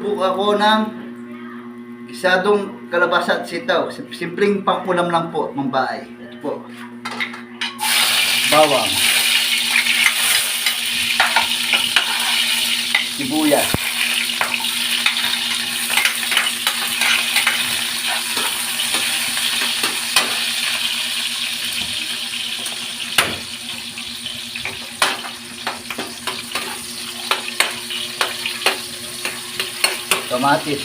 po ako ng gisadong kalabasa at sitaw. Simpleng pangulam lang po, mambaay. Ito po. Bawang. Sibuyas. Kamatis.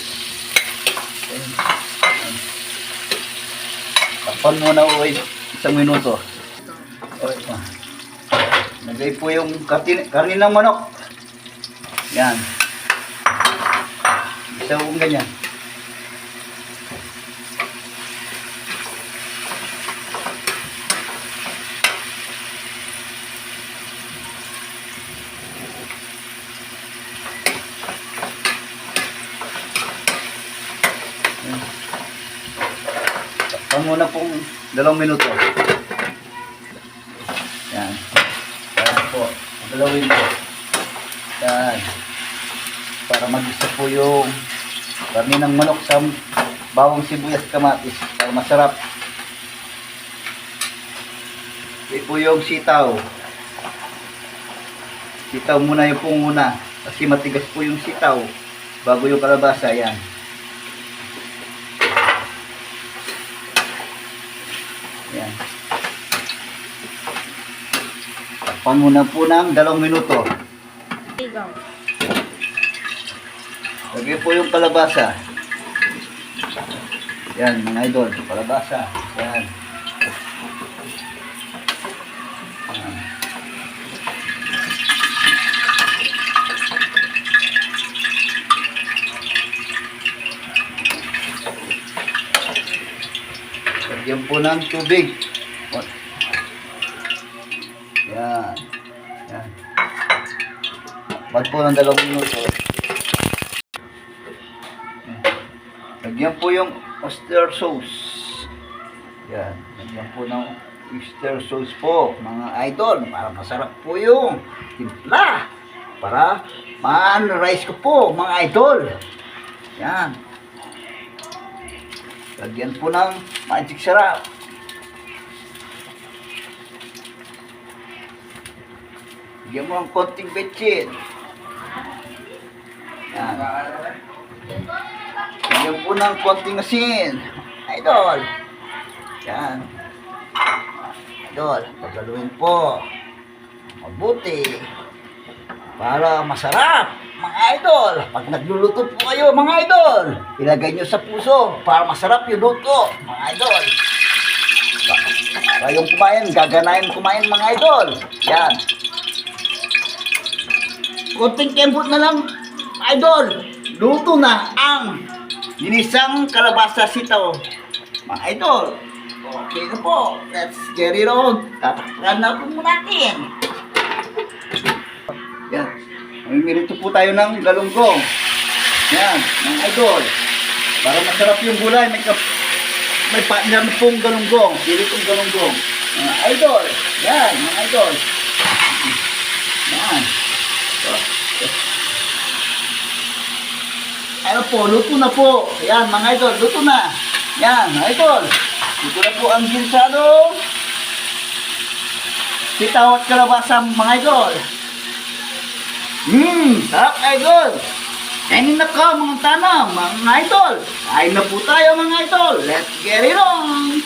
Takpan muna o 1 minuto. Lagay po yung karne ng manok. Yan. Isa kong ganyan. Takpan muna pong 2 minuto. Yan. Yan po. Dalawin po. Yan. Para mag-isa po yung karne ng manok sa bawang, sibuyas, kamatis. Para masarap. Ito po yung sitaw. Sitaw muna yung punguna. Kasi matigas po yung sitaw. Bago yung kalabasa. Yan. Yan. Takpan muna po ng 2 minuto. Lagay po yung kalabasa. Yan mga idol, kalabasa. Yan. Yan. Lagyan po ng tubig. Yan. Yan. Takpan po ng 2 minuto. Lagyan po yung oyster sauce. Yan. Lagyan po ng oyster sauce po, mga idol. Para masarap po yung timpla. Para ma-rice ko po, mga idol. Yan. Lagyan po ng magic sarap. Lagyan mo ng konting betchin. Yan. Lagyan po ng konting asin. Idol. Yan. Idol. Pagaluin po. Mabuti. Para masarap. Mga idol. Pag nagluluto po kayo, mga idol, ilagay nyo sa puso. Para masarap yung luto. Mga idol. Para yung kumain, gaganayin kumain, mga idol. Yan. Konting kembot na lang, idol. Luto na ang ginisang kalabasa sitaw. Mga idol, okay na po. Let's get it on. Tatakpan na po natin. Yan. Mamimilito po tayo ng galunggong. Yan, mga idol. Para masarap yung gulay, may partner pong galunggong. Pili pong galunggong. Mga idol. Yan, mga idol. Yan. Ano po, luto na po. Yan, mga idol, luto na. Yan, mga idol. Luto na po ang ginsado. Sitaw at kalabasa, mga idol. Sarap, idol. Kainin na ka, mga tanang, mga idol. Kain na po tayo, mga idol. Let's get it on.